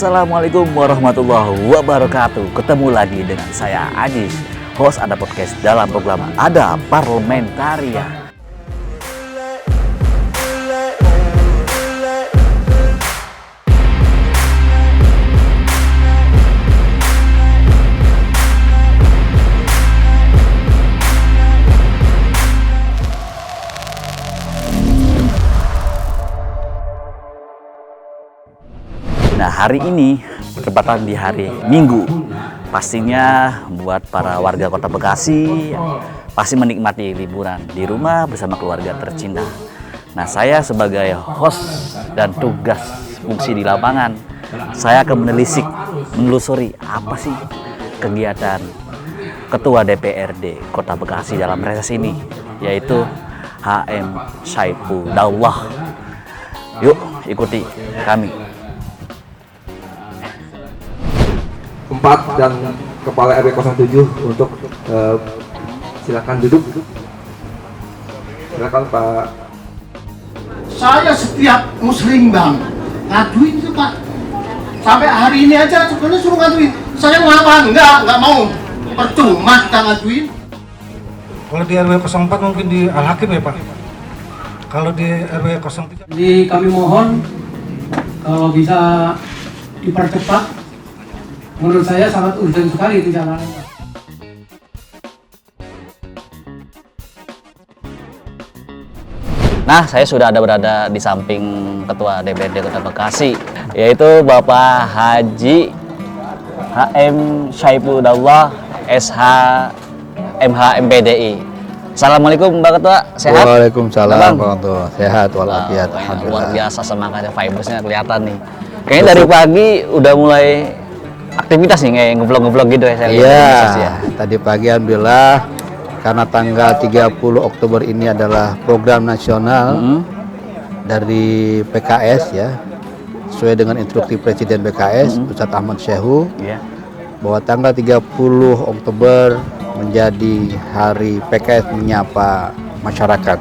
Assalamualaikum warahmatullahi wabarakatuh. Ketemu lagi dengan saya Ajis, host Ada Podcast dalam program Ada Parlementaria. Nah, hari ini bertepatan di hari Minggu. Pastinya buat para warga Kota Bekasi pasti menikmati liburan di rumah bersama keluarga tercinta. Nah, saya sebagai host dan tugas fungsi di lapangan, saya akan menelusuri apa sih kegiatan Ketua DPRD Kota Bekasi dalam reses ini, yaitu HM Saiful Daullah. Yuk, ikuti kami. 4 dan Kepala RW 07 untuk silakan duduk. Silakan Pak. Saya setiap muslim bang ngaduin itu Pak, sampai hari ini aja sebenarnya suruh ngaduin. Saya ngapa? Enggak mau, percuma kita ngaduin. Kalau di RW 04 mungkin di Al-Hakim ya Pak. Kalau di RW 03. Jadi kami mohon kalau bisa dipercepat. Menurut saya sangat urgent sekali itu jalan. Nah, saya sudah berada di samping Ketua DPRD Kota Bekasi, yaitu Bapak Haji HM Saiful Daullah SH MH MPDI. Assalamualaikum Mbak Ketua, sehat? Waalaikumsalam warahmatullahi wabarakatuh. Sehat walafiat. Luar biasa semangatnya, vibesnya kelihatan nih. Kayaknya dari pagi udah mulai aktivitas nih, kayak ngeblog gitu ya saya lihat. Iya, tadi pagi alhamdulillah karena tanggal 30 Oktober ini adalah program nasional dari PKS ya, sesuai dengan instruksi Presiden PKS Ustadz Ahmad Syaihu, bahwa tanggal 30 Oktober menjadi hari PKS menyapa masyarakat.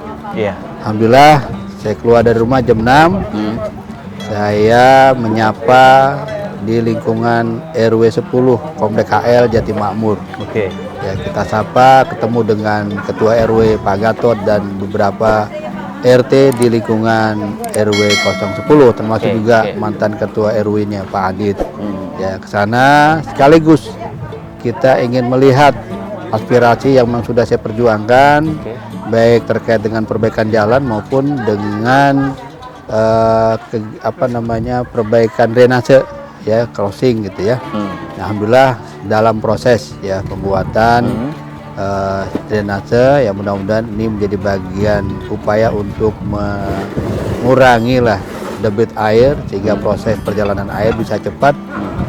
Alhamdulillah saya keluar dari rumah jam 6, saya menyapa di lingkungan RW 10 Komplek KL Jati Makmur. Ya, kita sapa, ketemu dengan Ketua RW Pak Gatot dan beberapa RT di lingkungan RW 010, termasuk juga mantan Ketua RW-nya Pak Adit. Ya, ke sana sekaligus kita ingin melihat aspirasi yang memang sudah saya perjuangkan, baik terkait dengan perbaikan jalan maupun dengan perbaikan drainase ya, crossing gitu ya. Alhamdulillah dalam proses ya pembuatan drainase, ya mudah-mudahan ini menjadi bagian upaya untuk mengurangi lah debit air sehingga proses perjalanan air bisa cepat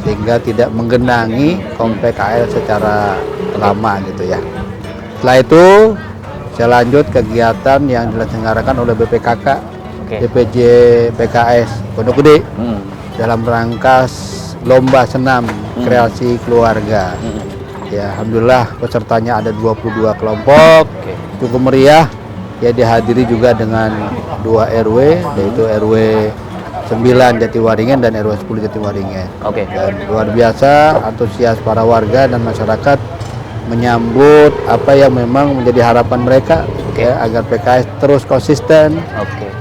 sehingga tidak menggenangi komplek KL secara lama gitu ya. Setelah itu saya lanjut kegiatan yang dilaksanakan oleh BPKK DPJ PKS Pondok Gede dalam rangka lomba senam kreasi keluarga. Ya, alhamdulillah pesertanya ada 22 kelompok, cukup meriah. Ya, dihadiri juga dengan 2 RW, yaitu RW 9 Jatiwaringin dan RW 10 Jatiwaringin. Dan luar biasa antusias para warga dan masyarakat menyambut apa yang memang menjadi harapan mereka ya, agar PKS terus konsisten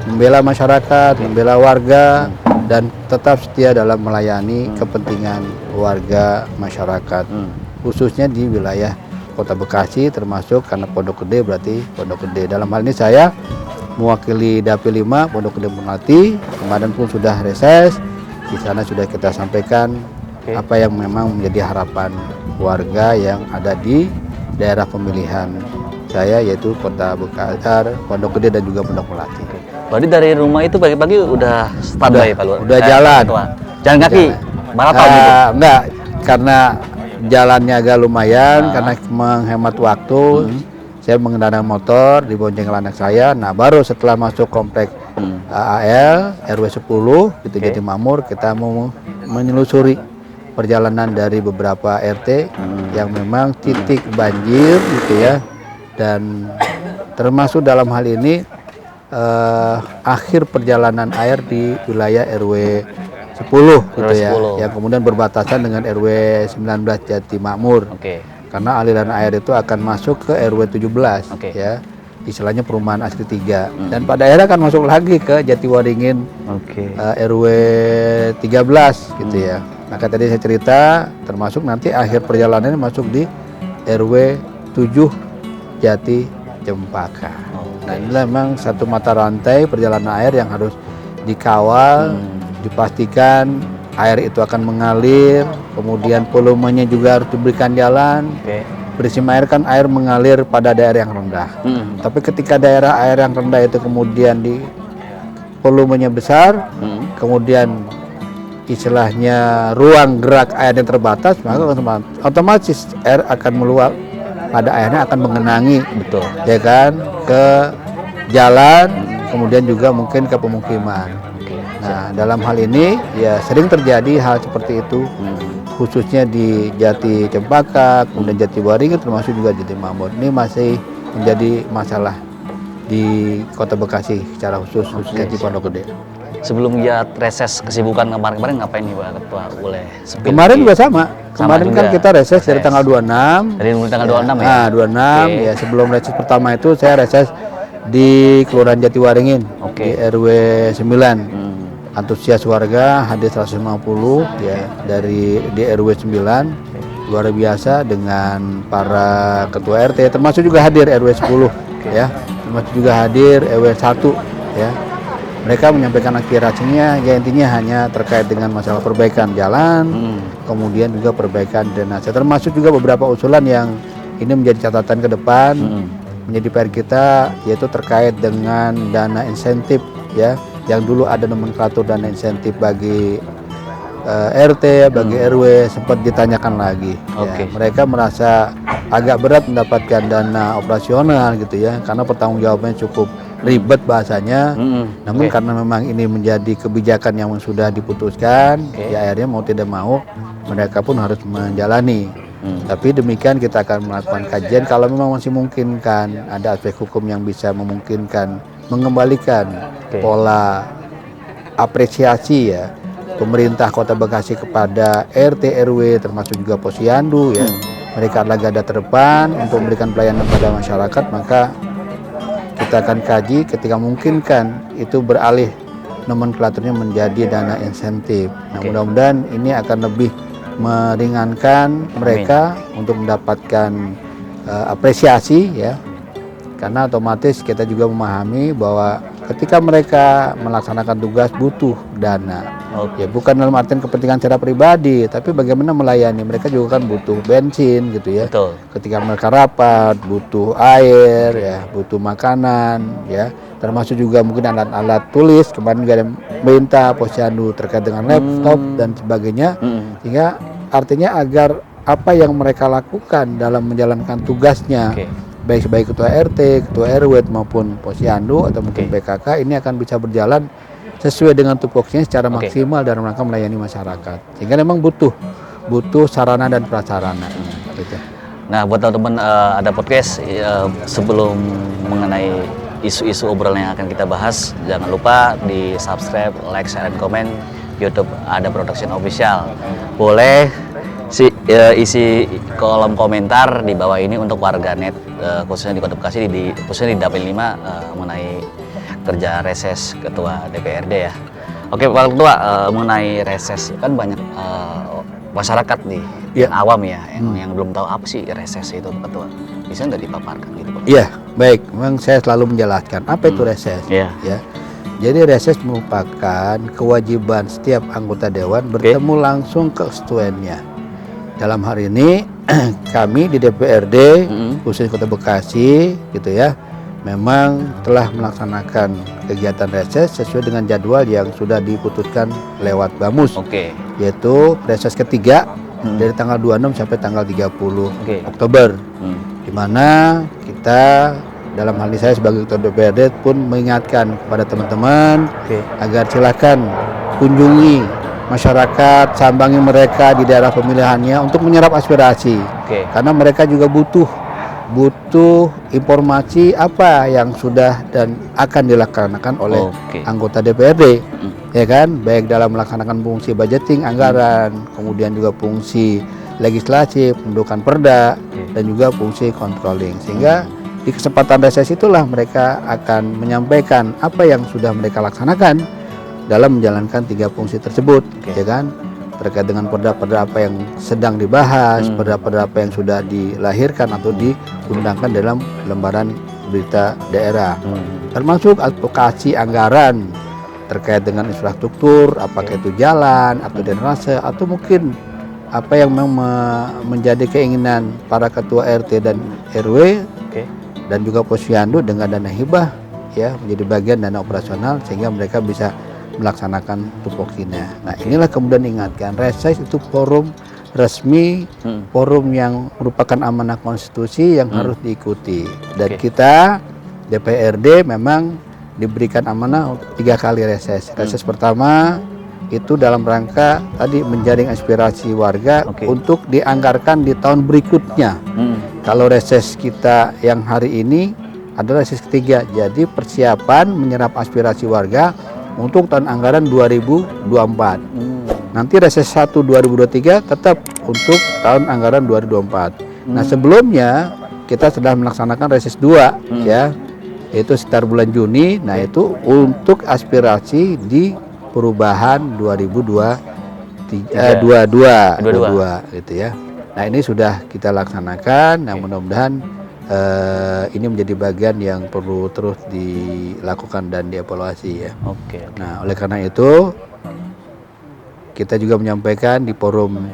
membela masyarakat, membela warga, dan tetap setia dalam melayani kepentingan warga masyarakat, khususnya di wilayah Kota Bekasi, termasuk karena Pondok Gede berarti Pondok Gede. Dalam hal ini saya mewakili Dapil 5 Pondok Gede Melati, kemarin pun sudah reses, di sana sudah kita sampaikan apa yang memang menjadi harapan warga yang ada di daerah pemilihan saya, yaitu Kota Bekasi, Pondok Gede dan juga Pondok Melati. Berarti dari rumah itu pagi-pagi udah standby Pak Lur? Udah jalan. Jalan kaki? Maraton gitu? Enggak, karena jalannya agak lumayan, karena menghemat waktu. Saya mengendarai motor, dibonceng anak saya. Nah, baru setelah masuk komplek AAL RW 10 gitu Jati Makmur, kita mau menelusuri perjalanan dari beberapa RT yang memang titik banjir gitu ya, dan termasuk dalam hal ini akhir perjalanan air di wilayah RW 10 gitu ya, 10. yang kemudian berbatasan dengan RW 19 Jati Makmur. Oke. Karena aliran air itu akan masuk ke RW 17 Oke. ya. Istilahnya perumahan asri 3 dan pada akhirnya akan masuk lagi ke Jatiwaringin Oke. RW 13 gitu ya. Maka tadi saya cerita termasuk nanti akhir perjalanannya masuk di RW 7 Jati Cempaka. Nah, inilah memang satu mata rantai perjalanan air yang harus dikawal, dipastikan air itu akan mengalir, kemudian volumenya juga harus diberikan jalan. Oke. Prinsip air kan air mengalir pada daerah yang rendah. Tapi ketika daerah air yang rendah itu kemudian di volumenya besar, kemudian istilahnya ruang gerak airnya terbatas, maka otomatis air akan meluap, pada airnya akan mengenangi, Betul. ya kan, ke jalan, kemudian juga mungkin ke pemukiman. Oke. Nah, dalam hal ini ya sering terjadi hal seperti itu, khususnya di Jati Cempaka, kemudian Jatiwaringin, termasuk juga Jati Makmur. Ini masih menjadi masalah di Kota Bekasi secara khususnya di Pondok Gede. Sebelum dia reses kesibukan kemarin ngapain nih Pak Ketua? Boleh spill Kemarin dikit. juga sama. Kemarin juga. kan kita reses dari tanggal 26. Dari mulai tanggal 26 ya? Nah, 26 Oke. ya, sebelum reses pertama itu saya reses di Kelurahan Jatiwaringin Oke. di RW 9. Antusias warga hadir 150 ya dari di RW 9, luar biasa dengan para ketua RT, termasuk juga hadir RW 10 ya, termasuk juga hadir RW 1 ya. Mereka menyampaikan aspirasinya, ya intinya hanya terkait dengan masalah perbaikan jalan, kemudian juga perbaikan drainase, termasuk juga beberapa usulan yang ini menjadi catatan ke depan, menjadi PR kita, yaitu terkait dengan dana insentif ya, yang dulu ada nomenklatur dana insentif bagi RT, bagi RW, sempat ditanyakan lagi. Oke. Ya, mereka merasa agak berat mendapatkan dana operasional gitu ya, karena pertanggungjawabannya cukup ribet bahasanya. Namun Oke. karena memang ini menjadi kebijakan yang sudah diputuskan, Oke. ya akhirnya mau tidak mau mereka pun harus menjalani. Tapi demikian kita akan melakukan kajian kalau memang masih memungkinkan, ada aspek hukum yang bisa memungkinkan mengembalikan Oke. pola apresiasi ya pemerintah Kota Bekasi kepada RT RW termasuk juga Posyandu ya. Mereka adalah garda terdepan untuk memberikan pelayanan pada masyarakat, maka kita akan kaji ketika memungkinkan itu beralih nomenklaturnya menjadi dana insentif. Nah, Oke. mudah-mudahan ini akan lebih meringankan mereka untuk mendapatkan apresiasi ya. Karena otomatis kita juga memahami bahwa ketika mereka melaksanakan tugas butuh dana. Oke. Ya bukan dalam artian kepentingan secara pribadi, tapi bagaimana melayani. Mereka juga kan butuh bensin gitu ya. Betul. Ketika mereka rapat, butuh air ya, butuh makanan ya. Termasuk juga mungkin alat-alat tulis, kemarin juga ada minta Posyandu terkait dengan laptop dan sebagainya. Sehingga artinya agar apa yang mereka lakukan dalam menjalankan tugasnya, Oke. baik ketua RT, ketua RW maupun Posyandu atau mungkin Oke. PKK, ini akan bisa berjalan sesuai dengan tupoksinya secara Oke. maksimal dalam rangka melayani masyarakat. Sehingga memang butuh sarana dan prasarana gitu. Nah, buat teman-teman ada podcast sebelum mengenai isu-isu obrolan yang akan kita bahas, jangan lupa di subscribe, like, share, dan komen YouTube Ada Production Official. Boleh isi kolom komentar di bawah ini untuk warganet khususnya di Kota Bekasi, khususnya di Dapil 5 mengenai kerja reses Ketua DPRD ya. Oke Pak Ketua, mengenai reses kan banyak masyarakat nih yang awam ya, yang belum tahu apa sih reses itu Pak Ketua. Bisa nggak dipaparkan gitu Pak? Iya, baik. Memang saya selalu menjelaskan apa itu reses. Iya. Ya. Jadi reses merupakan kewajiban setiap anggota dewan bertemu langsung ke konstituennya. Dalam hari ini kami di DPRD khusus Kota Bekasi gitu ya, memang telah melaksanakan kegiatan reses sesuai dengan jadwal yang sudah diputuskan lewat Bamus, Oke. yaitu reses ketiga dari tanggal 26 sampai tanggal 30 Oke. Oktober, di mana kita dalam hal ini saya sebagai Ketua DPRD pun mengingatkan kepada teman-teman agar silakan kunjungi masyarakat, sambangi mereka di daerah pemilihannya untuk menyerap aspirasi. Oke. Karena mereka juga butuh informasi apa yang sudah dan akan dilaksanakan oleh Oke. anggota DPRD. ya kan, baik dalam melaksanakan fungsi budgeting anggaran, kemudian juga fungsi legislasi, pembentukan perda, dan juga fungsi controlling. Sehingga di kesempatan reses itulah mereka akan menyampaikan apa yang sudah mereka laksanakan dalam menjalankan 3 fungsi tersebut, ya kan, terkait dengan perda-perda apa yang sedang dibahas, perda-perda apa yang sudah dilahirkan atau diundangkan dalam lembaran berita daerah, termasuk advokasi anggaran terkait dengan infrastruktur, apakah itu jalan atau drainase atau mungkin apa yang memang menjadi keinginan para ketua RT dan RW dan juga posyandu dengan dana hibah, ya, menjadi bagian dana operasional sehingga mereka bisa melaksanakan tupoksinya. Nah, inilah kemudian ingatkan, reses itu forum resmi, forum yang merupakan amanah konstitusi yang harus diikuti. Dan kita DPRD memang diberikan amanah 3 kali reses. Reses pertama itu dalam rangka tadi menjaring aspirasi warga untuk dianggarkan di tahun berikutnya. Kalau reses kita yang hari ini adalah reses ketiga, jadi persiapan menyerap aspirasi warga untuk tahun anggaran 2024. Nanti reses 1 2023 tetap untuk tahun anggaran 2024. Nah, sebelumnya kita sudah melaksanakan reses 2 ya, yaitu sekitar bulan Juni. Nah, itu untuk aspirasi di perubahan 2022 gitu ya. Nah, ini sudah kita laksanakan. Nah, mudah-mudahan ini menjadi bagian yang perlu terus dilakukan dan dievaluasi ya. Nah, oleh karena itu kita juga menyampaikan di forum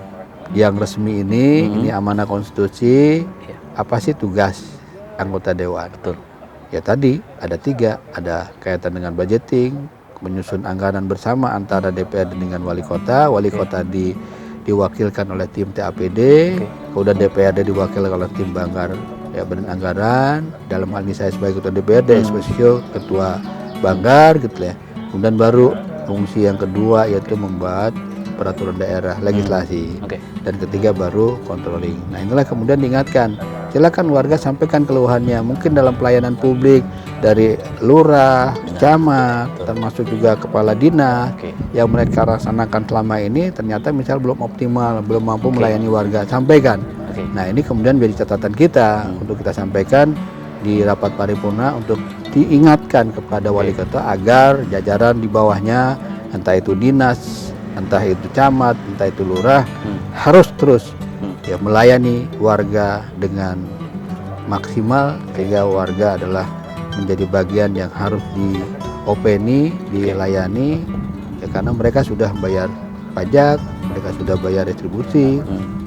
yang resmi ini amanah konstitusi, apa sih tugas anggota dewan? Ya tadi ada 3, ada kaitan dengan budgeting, menyusun anggaran bersama antara DPRD dengan wali kota diwakilkan oleh tim TAPD, kemudian DPRD diwakilkan oleh tim Banggar, ya, Badan Anggaran, dalam hal ini saya sebagai ketua DPRD, Esposio ketua Banggar gitu ya. Kemudian baru fungsi yang kedua yaitu membuat peraturan daerah, legislasi, dan ketiga baru controlling. Nah, inilah kemudian diingatkan, silakan warga sampaikan keluhannya, mungkin dalam pelayanan publik dari lurah, camat, termasuk juga kepala dinas yang mereka laksanakan selama ini ternyata misal belum optimal, belum mampu melayani warga, sampaikan. Nah, ini kemudian menjadi catatan kita untuk kita sampaikan di rapat paripurna untuk diingatkan kepada wali kota agar jajaran di bawahnya, entah itu dinas, entah itu camat, entah itu lurah, harus terus ya melayani warga dengan maksimal sehingga warga adalah menjadi bagian yang harus diopeni, dilayani ya, karena mereka sudah bayar pajak, mereka sudah bayar retribusi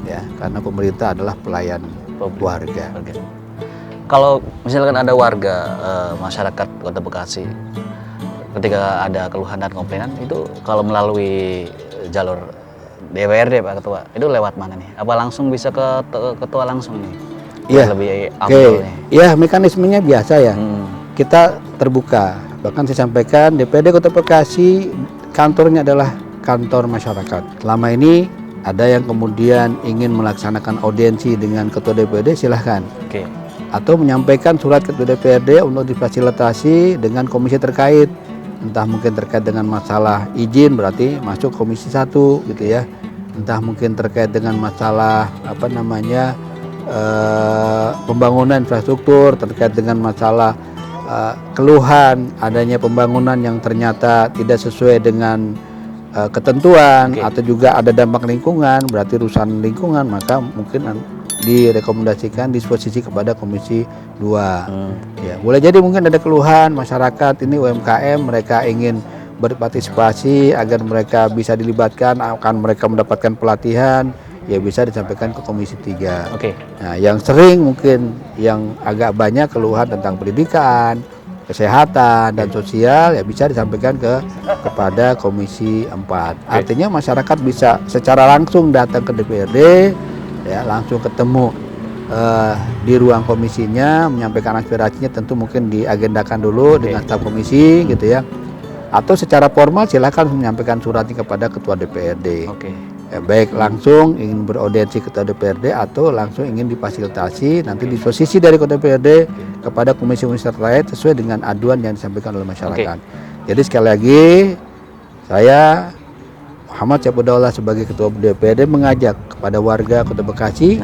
ya, karena pemerintah adalah pelayan warga. Kalau misalkan ada warga masyarakat Kota Bekasi ketika ada keluhan dan komplainan itu kalau melalui jalur DPRD Pak Ketua itu lewat mana nih? Apa langsung bisa ke ketua langsung nih? Iya. Lebih ampuh nih. Ya, mekanismenya biasa ya. Kita terbuka. Bahkan saya sampaikan DPRD Kota Bekasi kantornya adalah kantor masyarakat. Selama ini ada yang kemudian ingin melaksanakan audiensi dengan ketua DPRD, silahkan. Atau menyampaikan surat ketua DPRD untuk difasilitasi dengan komisi terkait. Entah mungkin terkait dengan masalah izin berarti masuk komisi 1 gitu ya. Entah mungkin terkait dengan masalah pembangunan infrastruktur, terkait dengan masalah keluhan adanya pembangunan yang ternyata tidak sesuai dengan ketentuan atau juga ada dampak lingkungan, berarti urusan lingkungan, maka mungkin direkomendasikan disposisi kepada Komisi 2. Ya, boleh jadi mungkin ada keluhan masyarakat ini UMKM, mereka ingin berpartisipasi agar mereka bisa dilibatkan, akan mereka mendapatkan pelatihan, ya bisa disampaikan ke Komisi 3. Nah, yang sering mungkin yang agak banyak keluhan tentang pendidikan, kesehatan dan sosial ya bisa disampaikan kepada Komisi 4. Artinya masyarakat bisa secara langsung datang ke DPRD ya, langsung ketemu di ruang komisinya, menyampaikan aspirasinya, tentu mungkin diagendakan dulu dengan staf komisi gitu ya. Atau secara formal silakan menyampaikan suratnya kepada ketua DPRD. Ya, baik langsung ingin beraudiensi ketua DPRD atau langsung ingin difasilitasi nanti disposisi dari ketua DPRD kepada komisi-komisi terkait sesuai dengan aduan yang disampaikan oleh masyarakat. Jadi sekali lagi Saya Muhammad Syafuddaullah sebagai Ketua DPRD mengajak kepada warga Kota Bekasi,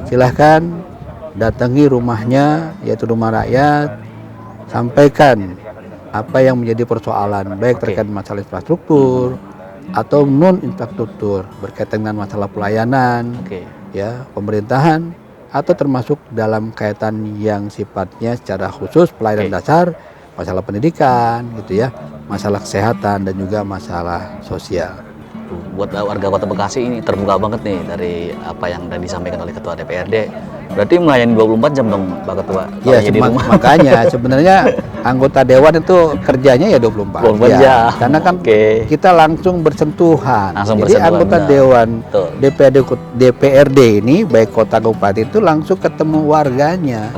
silahkan datangi rumahnya, yaitu rumah rakyat, sampaikan apa yang menjadi persoalan, baik terkait masalah infrastruktur atau non infrastruktur, berkaitan dengan masalah pelayanan, ya pemerintahan, atau termasuk dalam kaitan yang sifatnya secara khusus pelayanan dasar, masalah pendidikan, gitu ya, masalah kesehatan dan juga masalah sosial. Buat warga Kota Bekasi ini terbuka banget nih dari apa yang tadi disampaikan oleh Ketua DPRD. Berarti melayani 24 jam dong Pak Ketua? Ya, makanya sebenarnya anggota dewan itu kerjanya ya 24 jam. Ya, karena kan kita langsung bersentuhan. Jadi anggota dewan DPRD ini baik kota kabupaten itu langsung ketemu warganya.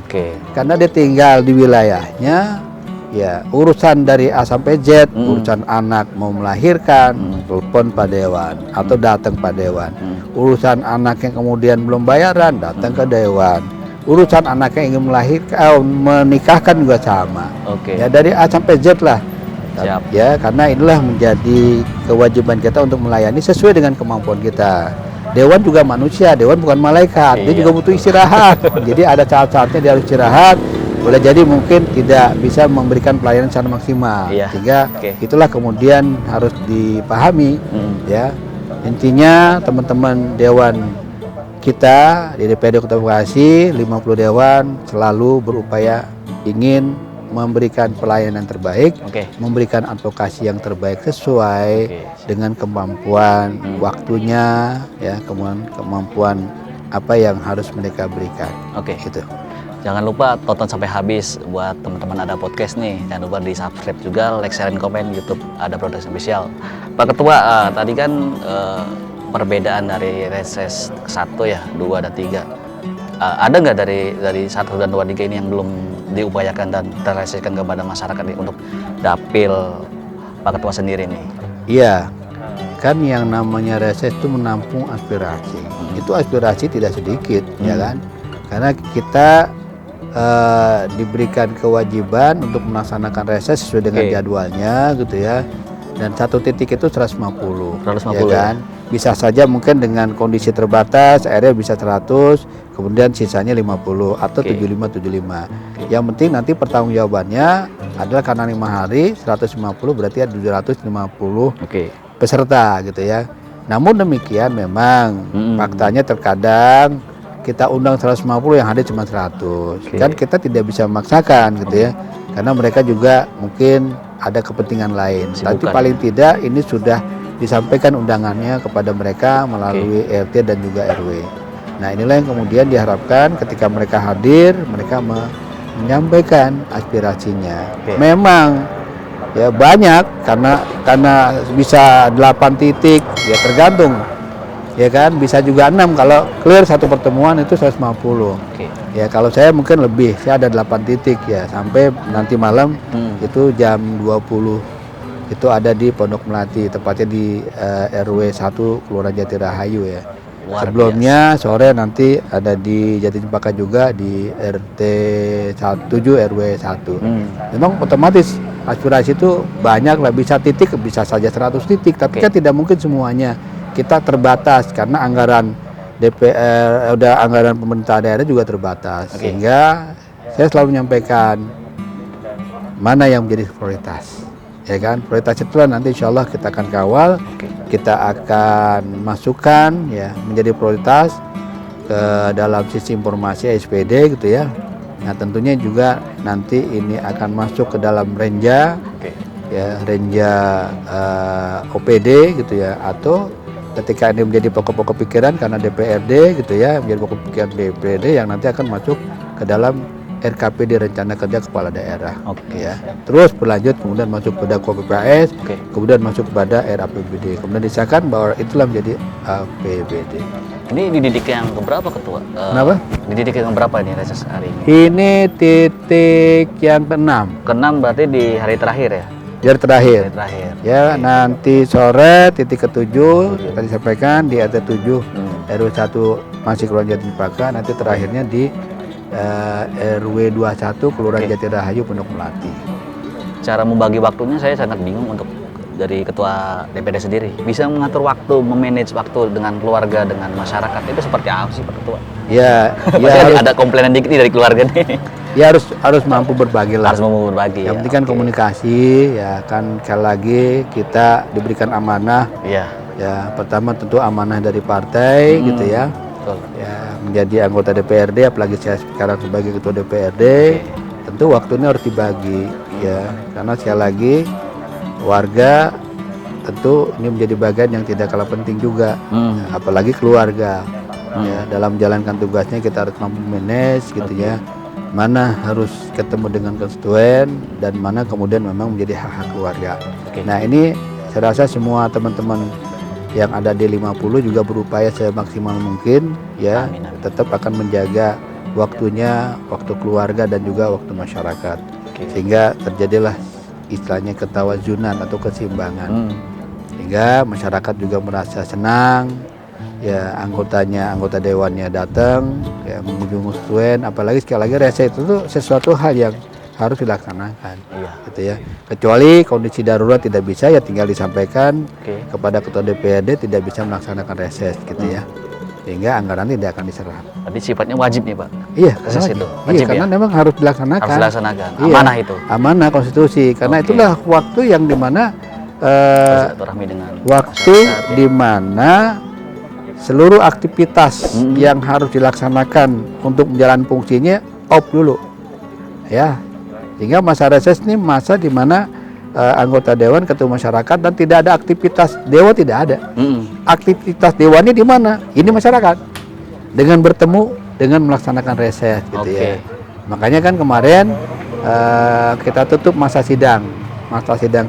Karena dia tinggal di wilayahnya. Ya, urusan dari A sampai Z, urusan anak mau melahirkan, telepon Pak Dewan atau datang Pak Dewan. Urusan anak yang kemudian belum bayaran, datang ke Dewan. Urusan anak yang ingin melahirkan, menikahkan juga sama. Ya, dari A sampai Z lah. Ya, karena inilah menjadi kewajiban kita untuk melayani sesuai dengan kemampuan kita. Dewan juga manusia, Dewan bukan malaikat, dia juga butuh istirahat. Jadi ada saat-saatnya dia harus istirahat. Boleh jadi mungkin tidak bisa memberikan pelayanan secara maksimal, sehingga itulah kemudian harus dipahami. Ya, intinya teman-teman dewan kita di DPRD Kota Bekasi 50 dewan selalu berupaya ingin memberikan pelayanan terbaik, memberikan advokasi yang terbaik sesuai dengan kemampuan waktunya, ya, kemampuan apa yang harus mereka berikan. Gitu. Jangan lupa tonton sampai habis buat teman-teman ada podcast nih. Jangan lupa di subscribe juga, like, share, dan komen YouTube ada produksi spesial. Pak Ketua, tadi kan perbedaan dari reses 1 ya, 2 dan 3. Ada nggak dari 1 dan 2, 3 ini yang belum diupayakan dan terrealisasikan kepada masyarakat nih untuk dapil Pak Ketua sendiri nih? Iya, kan yang namanya reses itu menampung aspirasi. Itu aspirasi tidak sedikit, ya kan? Karena kita diberikan kewajiban untuk melaksanakan reses sesuai dengan jadwalnya, gitu ya. Dan 1 titik itu 150, ya kan? Bisa saja mungkin dengan kondisi terbatas, akhirnya bisa 100, kemudian sisanya 50 atau 75. Yang penting nanti pertanggungjawabannya adalah karena 5 hari, 150 berarti ada 750 peserta, gitu ya. Namun demikian memang faktanya terkadang kita undang 150 yang hadir cuma 100. Kan kita tidak bisa memaksakan, gitu ya. Karena mereka juga mungkin ada kepentingan lain. Tapi paling tidak ini sudah disampaikan undangannya kepada mereka melalui RT dan juga RW. Nah, inilah yang kemudian diharapkan ketika mereka hadir, mereka menyampaikan aspirasinya. Memang ya banyak karena bisa 8 titik, ya tergantung. Ya kan, bisa juga 6 kalau clear satu pertemuan itu 150. Ya kalau saya mungkin lebih, saya ada 8 titik ya sampai nanti malam itu jam 20 itu ada di Pondok Melati, tepatnya di RW 1 Kelurahan Jatirahayu ya. Sebelumnya sore nanti ada di Jaticempaka juga di RT 7 RW 1. Memang otomatis aspirasi itu banyak lah, bisa titik bisa saja 100 titik, tapi kan tidak mungkin semuanya. Kita terbatas karena anggaran DPR, anggaran pemerintah daerah juga terbatas, sehingga saya selalu menyampaikan mana yang menjadi prioritas, ya kan? Prioritas itulah nanti insya Allah kita akan kawal, kita akan masukkan ya menjadi prioritas ke dalam sisi informasi SPD, gitu ya. Nah tentunya juga nanti ini akan masuk ke dalam renja, ya renja OPD, gitu ya, atau ketika ini menjadi pokok-pokok pikiran karena DPRD, gitu ya, menjadi pokok pikiran DPRD yang nanti akan masuk ke dalam RKPD Rencana Kerja Kepala Daerah. Ya. Terus berlanjut kemudian masuk pada KPPAS, kemudian masuk kepada RAPBD, kemudian disahkan bahwa itulah menjadi APBD. Ini dididik yang keberapa Ketua? Kenapa? Dididik yang berapa ini reses hari ini? Ini titik yang ke-6. Ke-6 berarti di hari terakhir ya? Hari terakhir. Ya, nanti sore titik ke-7 tadi sampaikan di RT 7 RW 1 masih Kelurahan Jaticempaka, nanti terakhirnya di RW 21 Kelurahan Jatirahayu Pondok Melati. Cara membagi waktunya saya sangat bingung untuk dari ketua DPRD sendiri bisa mengatur waktu, memanage waktu dengan keluarga, dengan masyarakat itu seperti apa sih Pak Ketua? Ya, Maksudnya ada komplainan dikit nih dari keluarga nih. ya harus mampu berbagi lah. Harus mau berbagi. Yang penting kan oke. komunikasi, ya kan sekali lagi kita diberikan amanah. Iya, Ya pertama tentu amanah dari partai gitu ya. betul. Ya menjadi anggota DPRD, apalagi saya sekarang sebagai ketua DPRD, tentu waktunya harus dibagi ya. Karena sekali lagi warga tentu ini menjadi bagian yang tidak kalah penting juga, apalagi keluarga. Ya, dalam menjalankan tugasnya kita harus mampu manage gitu ya. Mana harus ketemu dengan konstituen dan mana kemudian memang menjadi hak-hak keluarga. Nah ini saya rasa semua teman-teman yang ada di 50 juga berupaya semaksimal mungkin ya, Amin, amin. tetap akan menjaga waktunya, waktu keluarga dan juga waktu masyarakat, sehingga terjadilah istilahnya ketawazunan atau keseimbangan, sehingga masyarakat juga merasa senang ya, anggota dewannya datang ya mengunjungi konstituen, apalagi sekali lagi reses itu tuh sesuatu hal yang harus dilaksanakan, gitu ya. Kecuali kondisi darurat tidak bisa, ya tinggal disampaikan kepada ketua DPRD tidak bisa melaksanakan reses, gitu ya. Sehingga anggaran tidak akan diserap. Berarti sifatnya wajib nih Pak. Iya, Reses karena, itu iya, wajib karena ya? memang harus dilaksanakan. Harus dilaksanakan. Iya, Amanah itu. amanah konstitusi. Karena Oke. itulah waktu yang dimana Bersilaturahmi dengan waktu masyarakat, ya. di mana seluruh aktivitas yang harus dilaksanakan untuk menjalankan fungsinya off dulu, ya. Sehingga masa reses ini masa di mana anggota dewan, ketua masyarakat, dan tidak ada aktivitas dewan, tidak ada. Aktivitas dewannya di mana? Ini masyarakat dengan bertemu, dengan melaksanakan reses, gitu ya. Makanya kan kemarin kita tutup masa sidang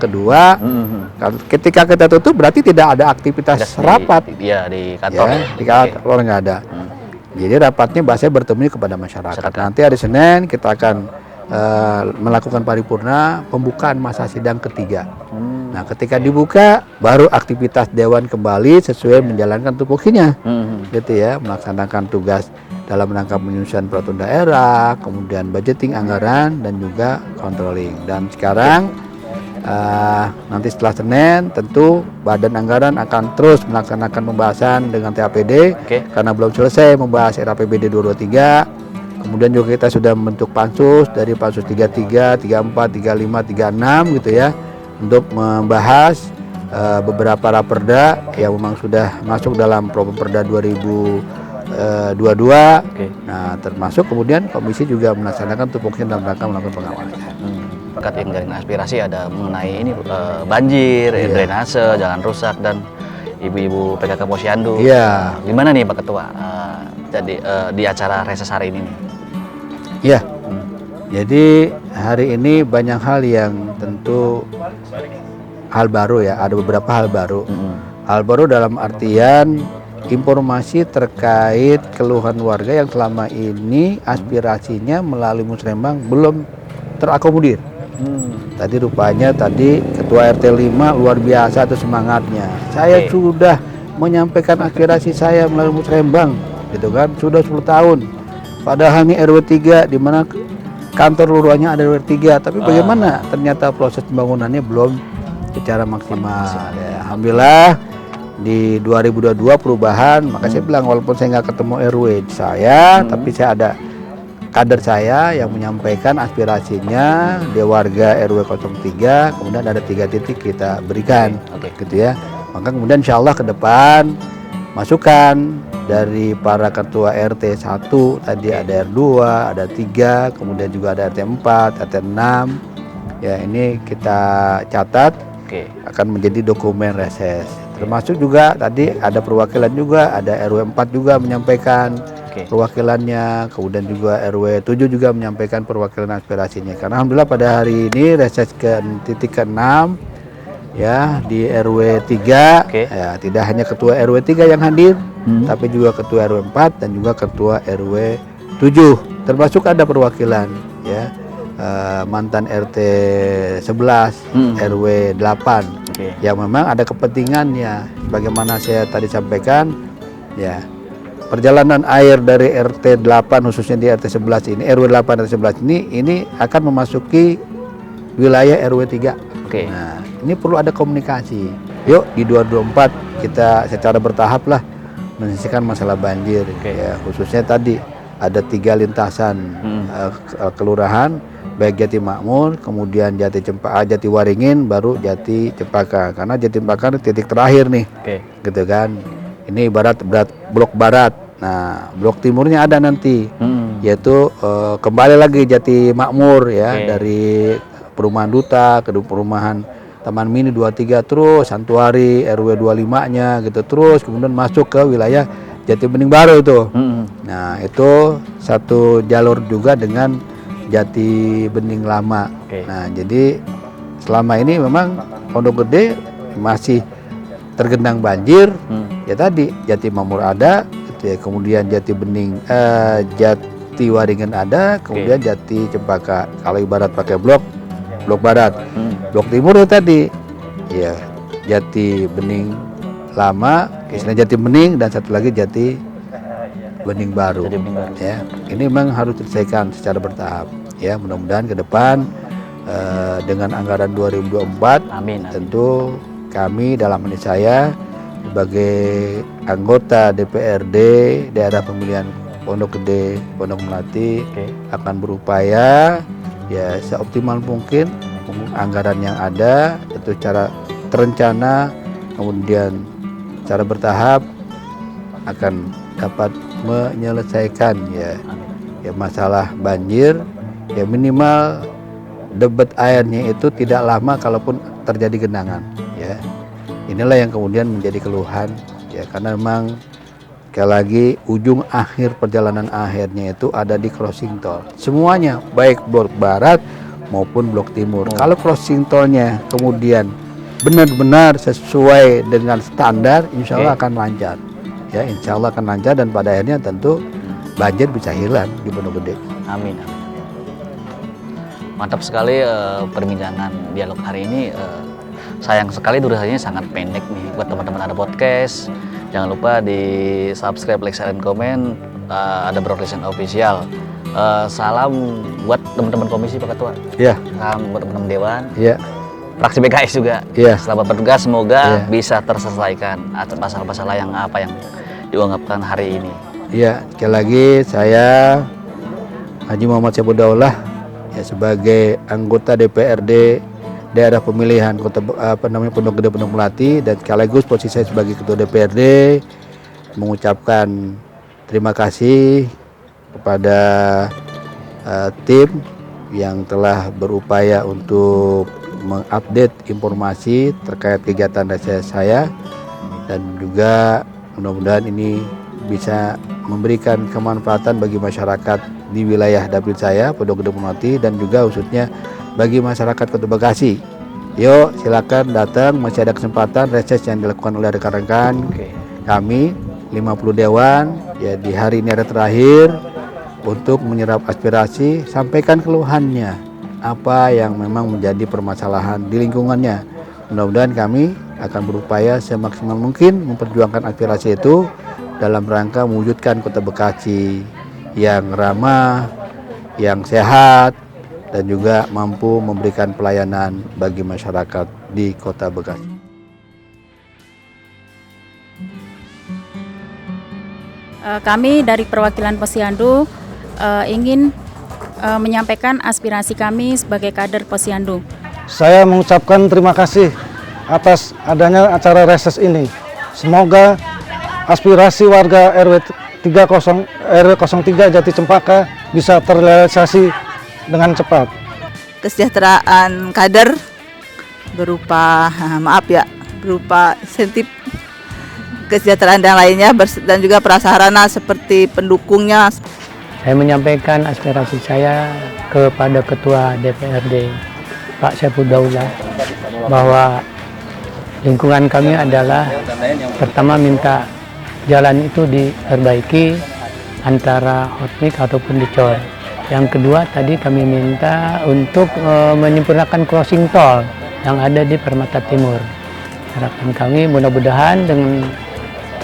kedua. Ketika kita tutup berarti tidak ada aktivitas rapat. Iya, di kantor. Ya, di kantor nggak ada. Jadi rapatnya bahasanya bertemu kepada masyarakat. Nanti hari Senin kita akan melakukan paripurna pembukaan masa sidang ketiga. Nah, ketika dibuka baru aktivitas dewan kembali sesuai menjalankan tupoksinya, gitu ya, melaksanakan tugas dalam rangka penyusunan peraturan daerah, kemudian budgeting anggaran dan juga controlling. Dan sekarang nanti setelah Senin tentu Badan Anggaran akan terus melaksanakan pembahasan dengan TAPD karena belum selesai membahas RAPBD 2023. Kemudian juga kita sudah membentuk pansus dari pansus 33, 34, 35, 36 gitu ya, untuk membahas beberapa raperda yang memang sudah masuk dalam Properda 2022. Nah, termasuk kemudian komisi juga melaksanakan tupoksi dalam rangka melakukan pengawasan. Pekat yang jaringan aspirasi ada mengenai ini banjir, drainase, jalan rusak, dan ibu-ibu PKK Posyandu. Iya. Gimana nih Pak Ketua jadi di acara reses hari ini nih? Iya. Jadi hari ini banyak hal yang tentu hal baru ya, ada beberapa hal baru. Hal baru dalam artian informasi terkait keluhan warga yang selama ini aspirasinya melalui Musrembang belum terakomodir. Tadi rupanya Ketua RT 5 luar biasa tuh semangatnya. Saya sudah menyampaikan aspirasi saya melalui Musrembang, gitu kan, sudah 10 tahun. Padahal ini RW 3 di mana kantor lurahnya ada RW 3, tapi bagaimana ternyata proses pembangunannya belum secara maksimal. Ya, alhamdulillah di 2022 perubahan, maka saya bilang walaupun saya nggak ketemu RW saya, tapi saya ada kader saya yang menyampaikan aspirasinya di warga RW 03, kemudian ada 3 titik kita berikan, gitu ya. Maka kemudian insya Allah ke depan masukan dari para ketua RT 1, tadi ada R2, ada 3, kemudian juga ada RT 4, RT 6. Ya, ini kita catat akan menjadi dokumen reses. Termasuk juga tadi ada perwakilan juga, ada RW 4 juga menyampaikan perwakilannya, kemudian juga RW 7 juga menyampaikan perwakilan aspirasinya. Karena alhamdulillah pada hari ini reses ke titik ke-6 ya di RW 3 ya, tidak hanya ketua RW 3 yang hadir, tapi juga ketua RW 4 dan juga ketua RW 7, termasuk ada perwakilan ya mantan RT 11, RW 8 yang memang ada kepentingannya. Bagaimana saya tadi sampaikan ya, perjalanan air dari RT 8 khususnya di RT 11 ini, RW 8 RT 11 ini akan memasuki wilayah RW 3. Oke. Nah, ini perlu ada komunikasi. Yuk di 2024 kita secara bertahap lah menyelesaikan masalah banjir. Oke. Ya, khususnya tadi ada 3 lintasan kelurahan, baik Jati Makmur, kemudian Jati Waringin, baru Jati Cempaka. Karena Jati Cempaka titik terakhir nih, Oke. gitu kan. Ini blok barat. Nah, blok timurnya ada nanti, yaitu kembali lagi Jati Makmur ya, Oke. dari perumahan Duta ke perumahan Taman Mini 23, terus Santuari RW 25-nya gitu, terus kemudian masuk ke wilayah Jati Bening Baru itu. Nah, itu satu jalur juga dengan Jati Bening Lama. Oke. Nah, jadi selama ini memang Pondok Gede masih tergenang banjir. Ya tadi Jati Makmur ada, gitu ya. Kemudian Jati Bening, Jati Waringin ada, kemudian Jati Cempaka. Kalau ibarat pakai blok barat. Blok timur itu tadi, ya Jati Bening Lama, istilah Jati Bening, dan satu lagi Jati Bening Baru. Jati Bening Baru. Ya, ini memang harus diselesaikan secara bertahap. Ya, mudah-mudahan ke depan dengan anggaran 2024, Amin. tentu kami dalam ini saya sebagai anggota DPRD daerah pemilihan Pondok Gede, Pondok Melati akan berupaya ya seoptimal mungkin anggaran yang ada itu cara terencana, kemudian cara bertahap akan dapat menyelesaikan ya masalah banjir, ya minimal debit airnya itu tidak lama kalaupun terjadi genangan ya. Inilah yang kemudian menjadi keluhan ya, karena memang sekali lagi ujung akhir perjalanan akhirnya itu ada di crossing tol. Semuanya baik blok barat maupun blok timur. Kalau crossing tolnya kemudian benar-benar sesuai dengan standar, insya Allah akan lancar. Ya, insya Allah akan lancar dan pada akhirnya tentu banjir bisa hilang di Pondok Gede. Amin. Mantap sekali perbincangan dialog hari ini. Sayang sekali durasinya sangat pendek nih buat teman-teman ada podcast. Jangan lupa di subscribe, like, share, dan komen. Ada Broadcasting Official. Salam buat teman-teman komisi Pak Ketua. Iya. Salam buat teman-teman dewan. Iya. Fraksi PKS juga. Iya. Selamat bertugas, semoga Iya. bisa terselesaikan masalah-masalah yang diungkapkan hari ini. Iya, sekali lagi saya Haji Muhammad Syabudaulah ya sebagai anggota DPRD daerah pemilihan Pondok Gede Pondok Melati, dan sekaligus posisi saya sebagai ketua DPRD mengucapkan terima kasih kepada tim yang telah berupaya untuk mengupdate informasi terkait kegiatan reses saya, dan juga mudah-mudahan ini bisa memberikan kemanfaatan bagi masyarakat di wilayah dapil saya Pondok Gede Pondok Melati, dan juga khususnya bagi masyarakat Kota Bekasi. Yuk silakan datang, masih ada kesempatan reses yang dilakukan oleh rekan-rekan kami 50 dewan ya, di hari ini ada terakhir untuk menyerap aspirasi, sampaikan keluhannya apa yang memang menjadi permasalahan di lingkungannya. Mudah-mudahan kami akan berupaya semaksimal mungkin memperjuangkan aspirasi itu dalam rangka mewujudkan Kota Bekasi yang ramah, yang sehat, dan juga mampu memberikan pelayanan bagi masyarakat di Kota Bekasi. Kami dari perwakilan Posyandu ingin menyampaikan aspirasi kami sebagai kader Posyandu. Saya mengucapkan terima kasih atas adanya acara reses ini. Semoga aspirasi warga RW 03 Jati Cempaka bisa terrealisasi dengan cepat. Kesejahteraan kader berupa berupa insentif kesejahteraan dan lainnya, dan juga prasarana seperti pendukungnya. Saya menyampaikan aspirasi saya kepada Ketua DPRD Pak Syabudaulah bahwa lingkungan kami adalah pertama minta jalan itu diperbaiki antara hotmix ataupun dicor. Yang kedua tadi kami minta untuk menyempurnakan crossing tol yang ada di Permata Timur. Harapan kami mudah-mudahan dengan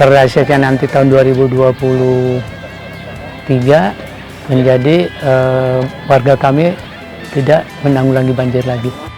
terrealisasinya nanti tahun 2023 menjadi warga kami tidak menanggulangi banjir lagi.